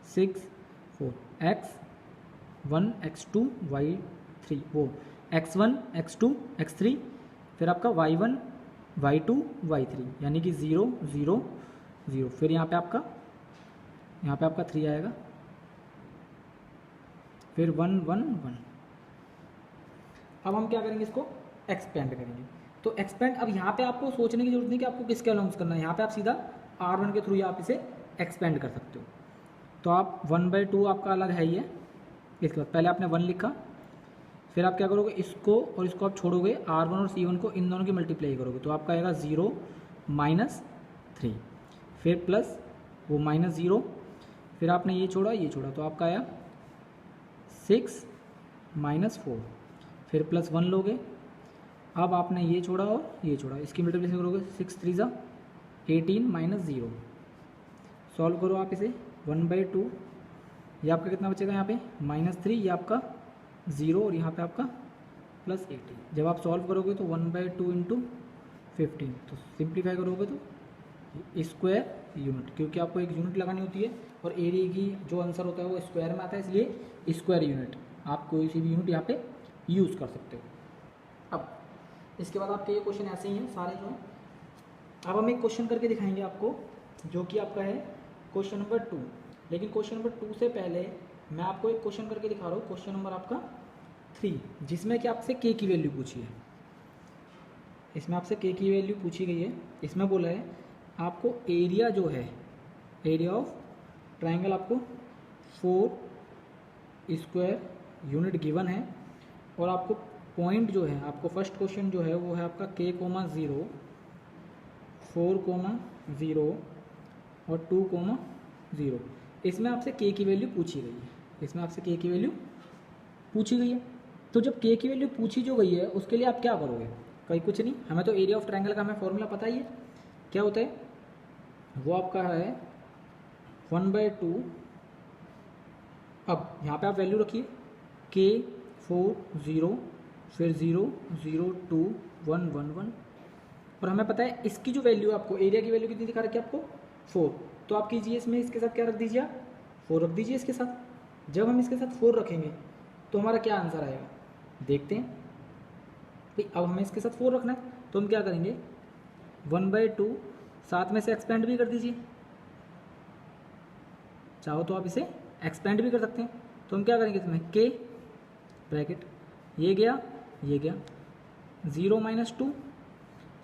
6 4 x1 x2 y3, वो x1 x2 x3, फिर आपका y1 y2 y3, यानी कि 0 0 0, फिर यहाँ पे आपका 3 आएगा, फिर 1 1 1। अब हम क्या करेंगे, इसको एक्सपेंड करेंगे। तो एक्सपेंड, अब यहाँ पे आपको सोचने की जरूरत नहीं कि आपको किसके अलाउंस करना है, यहाँ पे आप सीधा R1 के थ्रू आप इसे एक्सपेंड कर सकते हो। तो आप 1/2 आपका अलग है ही है। इसके बाद पहले आपने 1 लिखा, फिर आप क्या करोगे, इसको और इसको आप छोड़ोगे, R1 और C1 को, इन दोनों की मल्टीप्लाई करोगे, तो आपका आएगा 0 -3, फिर प्लस वो -0, फिर आपने ये छोड़ा, तो आपका आया 6 -4, फिर प्लस 1 लोगे। अब आपने ये छोड़ा और ये छोड़ा, इसकी मल्टीप्लिकेशन करोगे, 6 3 ज़ा 18 -0। सॉल्व करो आप इसे, 1/2, ये आपका कितना बचेगा यहाँ पे? -3, ये आपका 0, और यहाँ पे आपका प्लस 80। जब आप सॉल्व करोगे तो 1/2 इंटू 15, तो सिंप्लीफाई करोगे तो स्क्वायर यूनिट, क्योंकि आपको एक यूनिट लगानी होती है और एरिया की जो आंसर होता है वो स्क्वायर में आता है, इसलिए स्क्वायर यूनिट आप कोई सी भी यूनिट यहाँ पे यूज़ कर सकते हो। अब इसके बाद आपके ये क्वेश्चन ऐसे ही हैं सारे जो हैं। अब हम एक क्वेश्चन करके दिखाएंगे आपको, जो कि आपका है क्वेश्चन नंबर 2। लेकिन क्वेश्चन नंबर 2 से पहले मैं आपको एक क्वेश्चन करके दिखा रहा हूँ, क्वेश्चन नंबर आपका 3, जिसमें कि आपसे के की वैल्यू पूछी है। इसमें आपसे के की वैल्यू पूछी गई है। इसमें बोला है आपको एरिया जो है, एरिया ऑफ ट्राइंगल आपको 4 स्क्वायर यूनिट गिवन है, और आपको पॉइंट जो है, आपको फर्स्ट क्वेश्चन जो है वो है आपका k,0, 4,0 और 2,0। इसमें आपसे k की वैल्यू पूछी गई है। इसमें आपसे k की वैल्यू पूछी गई है। तो जब k की वैल्यू पूछी जो गई है उसके लिए आप क्या करोगे? कहीं कुछ नहीं, हमें तो एरिया ऑफ ट्रायंगल का हमें फॉर्मूला पता ही है। क्या होता है वो आपका है 1/2। अब यहाँ पे आप वैल्यू रखिए k,4,0 फिर 0, 0, 2, 1, 1, 1, और हमें पता है इसकी जो वैल्यू आपको एरिया की वैल्यू कितनी दिखा रखी है आपको 4। तो आप कीजिए इसमें इसके साथ क्या रख दीजिए, आप 4 रख दीजिए इसके साथ। जब हम इसके साथ 4 रखेंगे तो हमारा क्या आंसर आएगा देखते हैं भाई। अब हमें इसके साथ 4 रखना है तो हम क्या करेंगे 1/2 साथ में से एक्सपेंड भी कर दीजिए, चाहो तो आप इसे एक्सपेंड भी कर सकते हैं। तो हम क्या करेंगे इसमें k ब्रैकेट ये गया 0 - 2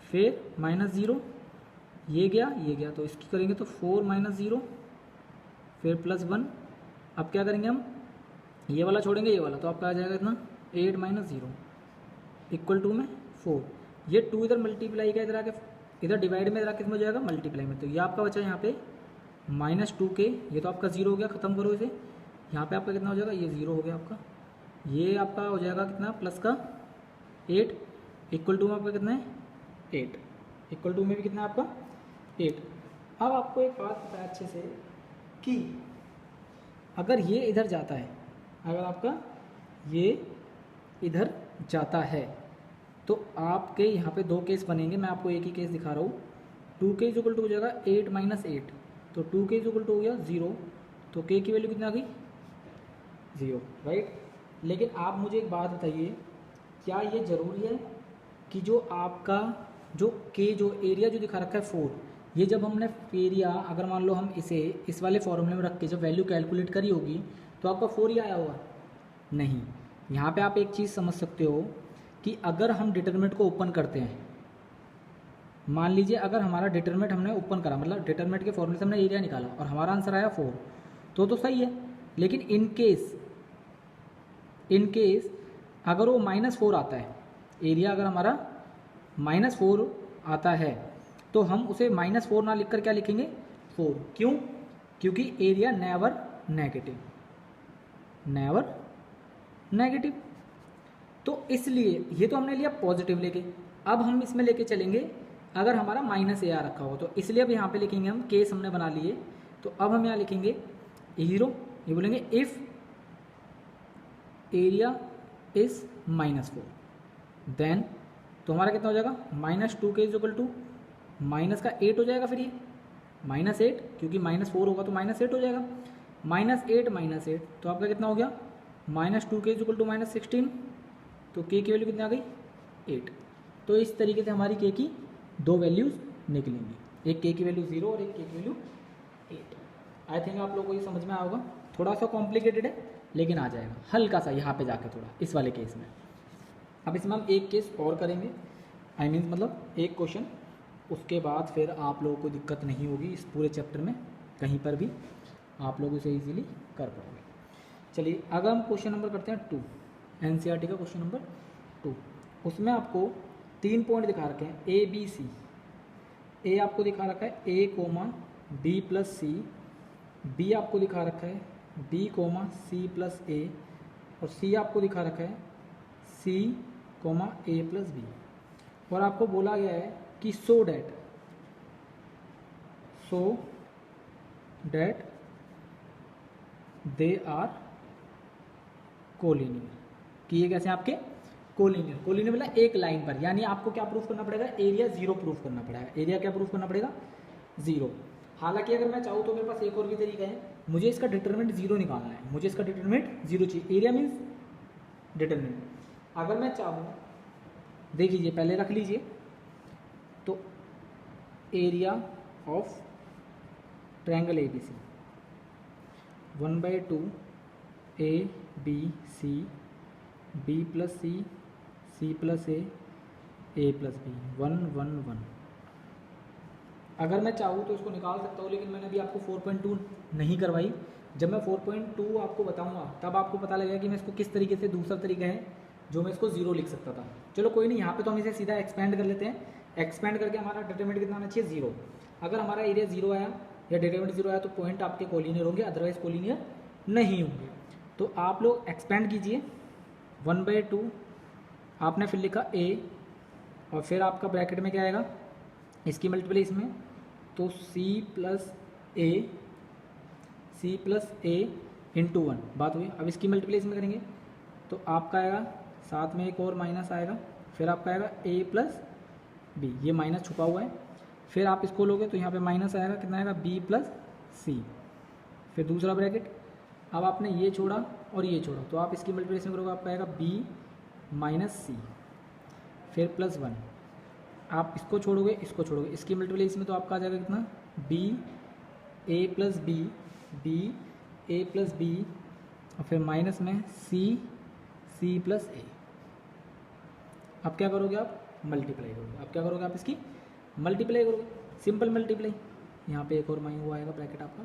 फिर -0 ये गया, तो इसकी करेंगे तो 4 - 0 फिर +1। अब क्या करेंगे हम ये वाला छोड़ेंगे ये वाला, तो आपका आ जाएगा इतना 8 - 0 इक्वल टू में 4। ये 2 इधर मल्टीप्लाई का इधर आके इधर डिवाइड में इधर आके कितना हो जाएगा मल्टीप्लाई में। तो ये आपका बचा यहाँ पे -2k, ये तो आपका 0 हो गया, ख़त्म करो इसे। यहाँ पे आपका कितना हो जाएगा, ये 0 हो गया आपका, ये आपका हो जाएगा कितना प्लस का 8 इक्वल टू में आपका कितना है 8, इक्वल टू में भी कितना है आपका 8। अब आपको एक बात पता है अच्छे से कि अगर ये इधर जाता है, अगर आपका ये इधर जाता है तो आपके यहाँ पे 2 केस बनेंगे। मैं आपको एक ही केस दिखा रहा हूँ। 2k इक्वल टू हो जाएगा 8 - 8, तो 2k इक्वल टू हो गया 0, तो k की वैल्यू कितना आ गई 0, राइट। लेकिन आप मुझे एक बात बताइए, क्या ये ज़रूरी है कि जो आपका जो k जो एरिया जो दिखा रखा है 4, ये जब हमने एरिया अगर मान लो हम इसे इस वाले फॉर्मूले में रख के जब वैल्यू कैलकुलेट करी होगी तो आपका 4 ही आया होगा? नहीं। यहाँ पे आप एक चीज़ समझ सकते हो कि अगर हम डिटरमिनेंट को ओपन करते हैं, मान लीजिए अगर हमारा डिटरमिनेंट हमने ओपन करा, मतलब डिटरमिनेंट के फॉर्मूले से हमने एरिया निकाला और हमारा आंसर आया 4, तो सही है। लेकिन इन केस अगर वो -4 आता है, एरिया अगर हमारा -4 आता है तो हम उसे -4 ना लिखकर क्या लिखेंगे 4। क्यों? क्योंकि एरिया नेवर नेगेटिव। तो इसलिए ये तो हमने लिया पॉजिटिव लेके। अब हम इसमें लेके चलेंगे अगर हमारा -a आ रखा हो, तो इसलिए अब यहाँ पे लिखेंगे हम केस हमने बना लिए। तो अब हम यहाँ लिखेंगे 0, ये बोलेंगे इफ़ एरिया इज -4 देन, तो हमारा कितना हो जाएगा -2k इक्वल टू माइनस का 8 हो जाएगा। फिर ये -8, क्योंकि -4 होगा तो -8 हो जाएगा। -8 तो आपका कितना हो गया -2k इक्वल टू -16, तो k की वैल्यू कितनी आ गई 8। तो इस तरीके से हमारी k की 2 वैल्यूज़ निकलेंगी, एक k की वैल्यू 0 और एक k की वैल्यू 8। आई थिंक आप लोगों को ये समझ में आया होगा। थोड़ा सा कॉम्प्लिकेटेड है लेकिन आ जाएगा हल्का सा यहाँ पे जाके थोड़ा इस वाले केस में। अब इसमें हम एक केस और करेंगे, आई मीन मतलब एक क्वेश्चन, उसके बाद फिर आप लोगों को दिक्कत नहीं होगी इस पूरे चैप्टर में, कहीं पर भी आप लोग इसे इजीली कर पाओगे। चलिए अगर हम क्वेश्चन नंबर करते हैं 2, एनसीईआरटी का क्वेश्चन नंबर 2। उसमें आपको 3 पॉइंट दिखा रखे हैं A B C। A आपको दिखा रखा है A, B + C, B आपको दिखा रखा है B, C + A, और C आपको दिखा रखा है C, A + B। और आपको बोला गया है कि so that they are collinear, कि ये कैसे आपके कोलिनियर, कोलिनियर मतलब एक लाइन पर, यानी आपको क्या प्रूफ करना पड़ेगा, एरिया जीरो प्रूफ करना पड़ेगा। एरिया क्या प्रूफ करना पड़ेगा, जीरो। हालांकि अगर मैं चाहूँ तो मेरे पास एक और भी तरीका है, मुझे इसका डिटरमिनेंट जीरो निकालना है, मुझे इसका डिटरमिनेंट जीरो चाहिए। Area means determinant. अगर मैं चाहूँ, देख लीजिए पहले रख लीजिए, तो area of triangle A B C 1/2 A B C B plus C C plus A plus B 1 1 1। अगर मैं चाहूँ तो इसको निकाल सकता हूँ, लेकिन मैंने अभी आपको 4.2 नहीं करवाई। जब मैं 4.2 आपको बताऊँगा तब आपको पता लगेगा कि मैं इसको किस तरीके से, दूसरा तरीका है जो मैं इसको जीरो लिख सकता था। चलो कोई नहीं, यहाँ पे तो हम इसे सीधा एक्सपेंड कर लेते हैं। एक्सपेंड करके हमारा डिटरमिनेंट कितना आना चाहिए, जीरो। अगर हमारा एरिया जीरो आया या डिटरमिनेंट जीरो आया तो पॉइंट आपके कोलिनियर होंगे, अदरवाइज कोलिनियर नहीं होंगे। तो आप लोग एक्सपेंड कीजिए, 1/2 आपने फिर लिखा ए, और फिर आपका ब्रैकेट में क्या आएगा, इसकी मल्टीप्लाई इसमें, तो सी प्लस ए इंटू 1 बात हुई। अब इसकी मल्टीप्लाई इसमें करेंगे तो आपका आएगा, साथ में एक और माइनस आएगा, फिर आपका आएगा ए प्लस बी, ये माइनस छुपा हुआ है। फिर आप इसको लोगे तो यहाँ पे माइनस आएगा, कितना आएगा, बी प्लस सी, फिर दूसरा ब्रैकेट। अब आपने ये छोड़ा और ये छोड़ा, तो आप इसकी मल्टीप्लिकेशन करोगे, आपका आएगा बी माइनस सी, फिर प्लस 1। आप इसको छोड़ोगे, इसको छोड़ोगे, इसकी मल्टीप्लिकेशन में तो आपका आ जाएगा कितना, बी ए प्लस बी, बी ए प्लस बी, और फिर माइनस में सी प्लस ए। अब क्या करोगे, आप मल्टीप्लाई करोगे। अब क्या करोगे, आप इसकी मल्टीप्लाई करोगे, सिंपल मल्टीप्लाई। यहाँ पे एक और माइन हुआ आएगा ब्रैकेट आपका,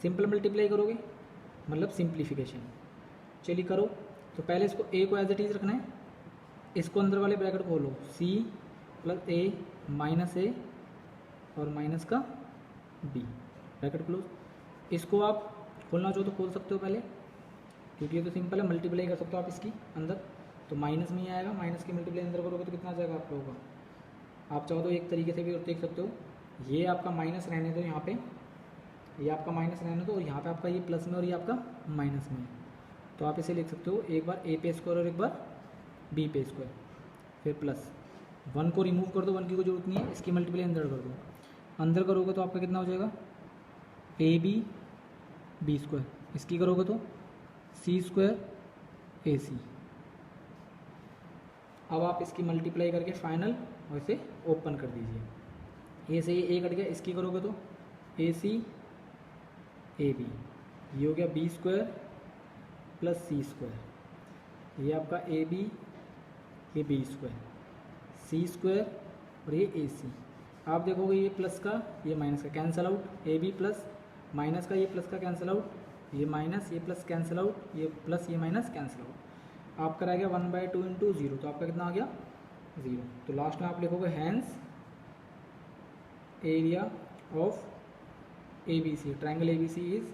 सिंपल मल्टीप्लाई करोगे मतलब सिंप्लीफिकेशन। चलिए करो। तो पहले इसको ए को एज इट इज रखना है, इसको अंदर वाले ब्रैकेट खोलो, सी प्लस ए माइनस ए और माइनस का बी, ब्रैकेट क्लोज। इसको आप खोलना चाहो तो खोल सकते हो पहले, क्योंकि ये तो सिंपल है, मल्टीप्लाई कर सकते हो आप इसकी अंदर, तो माइनस में ही आएगा। माइनस की मल्टीप्लाई अंदर करोगे तो कितना आ जाएगा आप लोगों का। आप चाहो तो एक तरीके से भी देख सकते हो, ये आपका माइनस रहने दो यहाँ पे, ये आपका माइनस रहने दो, और यहाँ पे आपका ये प्लस में और ये आपका माइनस में। तो आप इसे लिख सकते हो, एक बार ए पे स्क्वायर और एक बार बी पे स्क्वायर, फिर प्लस 1 को रिमूव कर दो, 1 की कोई जरूरत नहीं है, इसकी मल्टीप्लाई अंदर कर दो। अंदर करोगे तो आपका कितना हो जाएगा, ए बी स्क्वायर, इसकी करोगे तो सी स्क्वायर ए सी। अब आप इसकी मल्टीप्लाई करके फाइनल और इसे ओपन कर दीजिए। ए से ये कट गया, इसकी करोगे तो ए सी ए बी, ये हो गया बी स्क्वायर प्लस सी स्क्वायर, ये आपका ए बी, ये बी स्क्वायर, सी स्क्वायर और ये ए सी। आप देखोगे ये प्लस का ये माइनस का cancel out, A B plus minus का ये प्लस का कैंसिल आउट, ये माइनस ये प्लस कैंसिल आउट, ये प्लस ये माइनस कैंसिल आउट। आपका रह गया 1/2 इंटू 0, तो आपका कितना आ गया 0। तो लास्ट में आप लिखोगे hence area of ABC, triangle ABC is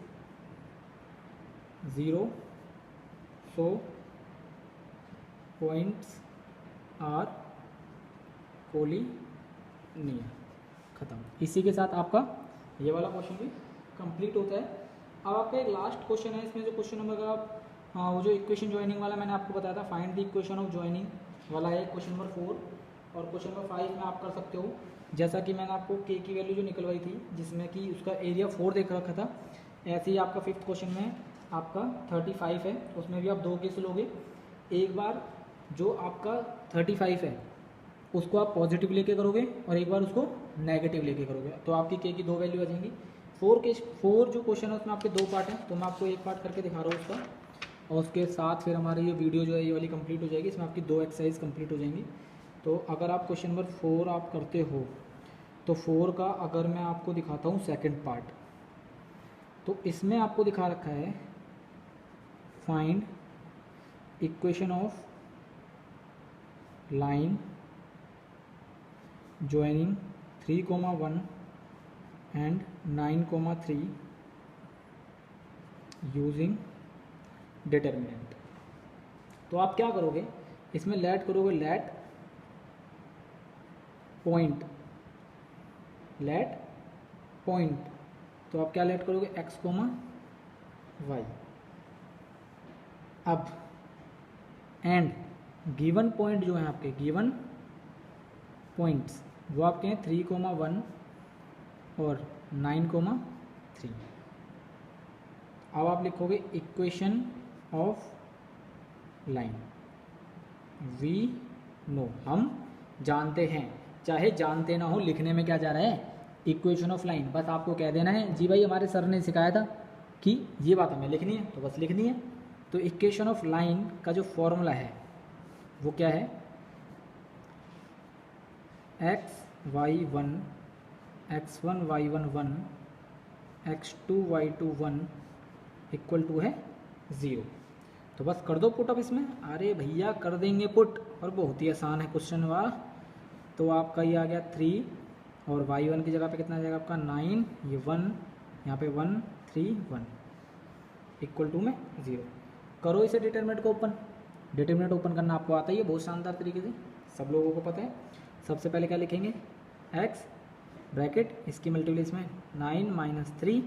0, so points are collinear. खत्म। इसी के साथ आपका ये वाला क्वेश्चन भी कंप्लीट होता है। अब आपका एक लास्ट क्वेश्चन है, इसमें जो क्वेश्चन नंबर का वो जो इक्वेशन ज्वाइनिंग वाला मैंने आपको बताया था, find the equation of joining वाला है क्वेश्चन नंबर 4, और क्वेश्चन नंबर 5 में आप कर सकते हो, जैसा कि मैंने आपको के की वैल्यू जो निकलवाई थी, जिसमें कि उसका एरिया 4 देख रखा था, ऐसे ही आपका 5th क्वेश्चन में आपका 35 है, उसमें भी आप 2 केस लोगे। एक बार जो आपका 35 है उसको आप पॉजिटिव लेके करोगे और एक बार उसको नेगेटिव लेके करोगे, तो आपकी के की 2 वैल्यू आ जाएंगी। 4 जो क्वेश्चन है उसमें आपके 2 पार्ट हैं, तो मैं आपको एक पार्ट करके दिखा रहा हूँ उसका, और उसके साथ फिर हमारी ये वीडियो जो है ये वाली कंप्लीट हो जाएगी, इसमें आपकी 2 एक्सरसाइज कंप्लीट हो जाएंगी। तो अगर आप क्वेश्चन नंबर 4 आप करते हो तो 4 का अगर मैं आपको दिखाता हूँ सेकंड पार्ट, तो इसमें आपको दिखा रखा है find equation of line joining 3,1 and 9,3 using determinant. तो आप क्या करोगे, इसमें लेट करोगे, लेट पॉइंट, तो आप क्या लेट करोगे, x, y। अब एंड गिवन पॉइंट जो है आपके गिवन पॉइंट्स वो आपके हैं 3,1 और 9,3। अब आप लिखोगे equation of line. We know, हम जानते हैं, चाहे जानते ना हो लिखने में क्या जा रहा है, इक्वेशन ऑफ लाइन। बस आपको कह देना है जी भाई हमारे सर ने सिखाया था कि ये बात हमें लिखनी है, तो बस लिखनी है। तो इक्वेशन ऑफ लाइन का जो फॉर्मूला है वो क्या है, x(y1) x1(y11) x2(y21) equal to है 0। तो बस कर दो पुट। अब इसमें अरे भैया कर देंगे पुट, और बहुत ही आसान है क्वेश्चन। वाह, तो आपका ये आ गया 3 और y1 की जगह पे कितना आ जाएगा आपका 9, ये 1, यहाँ पे 1 3 1 इक्वल टू में 0। करो इसे डिटरमिनेंट को ओपन। डिटरमिनेंट ओपन करना आपको आता ही है बहुत शानदार तरीके से, सब लोगों को पता है। सबसे पहले क्या लिखेंगे, x ब्रैकेट इसकी मल्टीप्लिकेशन में 9 माइनस 3,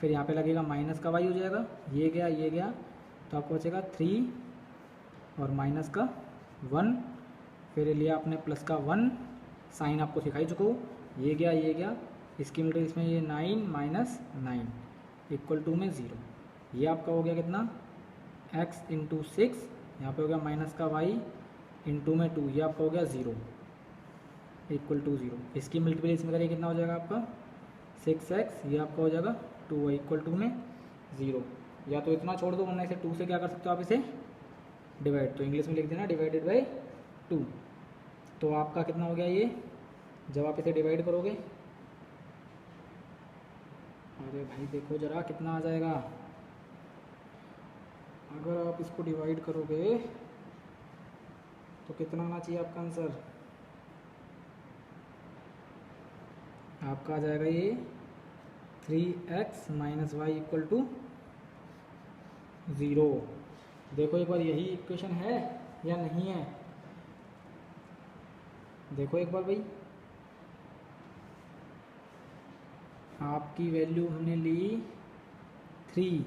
फिर यहाँ पे लगेगा माइनस का y हो जाएगा, ये गया, तो आपको बचेगा 3 और माइनस का 1, फिर लिया आपने प्लस का 1, साइन आपको सिखाई चुका हूँ, ये गया, इसकी मल्टीप्लिकेशन में ये 9 माइनस 9 इक्वल टू में 0। ये आपका हो गया कितना, x इंटू 6, यहाँ पे हो गया माइनस का y इंटू में 2, ये आपका हो गया 0 इक्वल टू 0। इसकी मल्टीप्लिकेशन करिए कितना हो जाएगा आपका 6x, ये आपका हो जाएगा 2y इक्वल टू में 0। या तो इतना छोड़ दो, वरना इसे 2 से क्या कर सकते हो आप इसे डिवाइड, तो इंग्लिश में लिख देना डिवाइडेड बाई 2। तो आपका कितना हो गया ये, जब आप इसे डिवाइड करोगे, अरे भाई देखो जरा कितना आ जाएगा। अगर आप इसको डिवाइड करोगे तो कितना आना चाहिए आपका आंसर, आपका आ जाएगा ये 3x minus Y equal to 0। देखो एक बार यही इक्वेशन है या नहीं है, देखो एक बार भाई। आपकी वैल्यू हमने ली 3,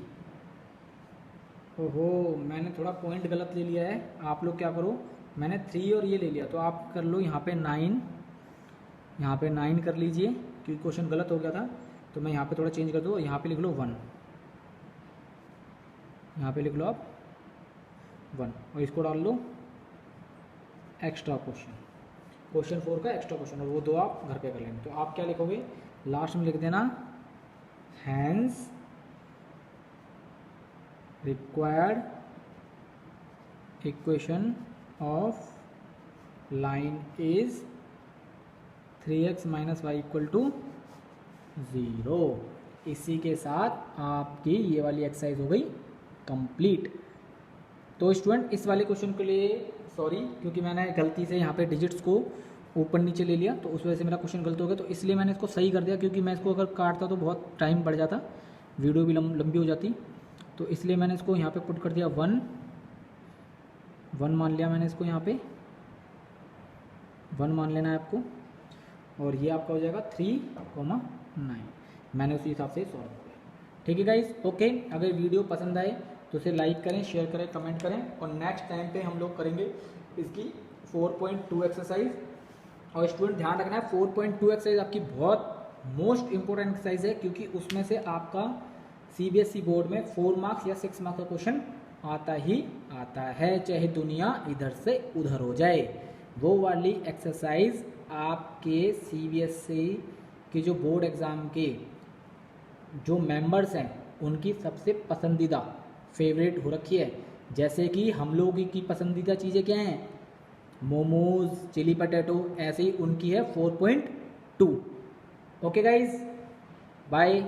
ओहो मैंने थोड़ा पॉइंट गलत ले लिया है। आप लोग क्या करो, मैंने 3 और ये ले लिया, तो आप कर लो यहाँ पे 9, यहाँ पे 9 कर लीजिए क्योंकि क्वेश्चन गलत हो गया था। तो मैं यहाँ पे थोड़ा चेंज कर दूँ, यहाँ पे लिख लो 1, यहाँ पे लिख लो आप 1 और इसको डाल लो एक्स्ट्रा क्वेश्चन 4 का एक्स्ट्रा क्वेश्चन, और वो 2 आप घर पे कर लेंगे। तो आप क्या लिखोगे, लास्ट में लिख देना hence required equation of line is 3x minus Y equal to 0। इसी के साथ आपकी ये वाली एक्सरसाइज हो गई कंप्लीट। तो स्टूडेंट इस वाले क्वेश्चन के लिए सॉरी, क्योंकि मैंने गलती से यहाँ पे डिजिट्स को ऊपर नीचे ले लिया, तो उस वजह से मेरा क्वेश्चन गलत हो गया। तो इसलिए मैंने इसको सही कर दिया, क्योंकि मैं इसको अगर काटता तो बहुत टाइम बढ़ जाता, वीडियो भी लंबी हो जाती। तो इसलिए मैंने इसको यहाँ पे पुट कर दिया 1 मान लिया मैंने इसको, यहाँ पे 1 मान लेना है आपको, और ये आपका हो जाएगा 3,9। मैंने उसी हिसाब से सॉल्व किया। ठीक है गाइस, ओके। अगर वीडियो पसंद आए तो उसे लाइक करें, शेयर करें, कमेंट करें, और नेक्स्ट टाइम पे हम लोग करेंगे इसकी 4.2 एक्सरसाइज। और स्टूडेंट ध्यान रखना है 4.2 एक्सरसाइज आपकी बहुत मोस्ट इंपॉर्टेंट एक्सरसाइज है, क्योंकि उसमें से आपका CBSE बोर्ड में 4 मार्क्स या 6 मार्क्स का क्वेश्चन आता ही आता है, चाहे दुनिया इधर से उधर हो जाए। वो वाली एक्सरसाइज आपके CBSE के जो बोर्ड एग्ज़ाम के जो मेंबर्स हैं उनकी सबसे पसंदीदा फेवरेट हो रखी है। जैसे कि हम लोगों की पसंदीदा चीज़ें क्या हैं, मोमोज, चिली पटेटो, ऐसे ही उनकी है 4.2। Okay guys, bye.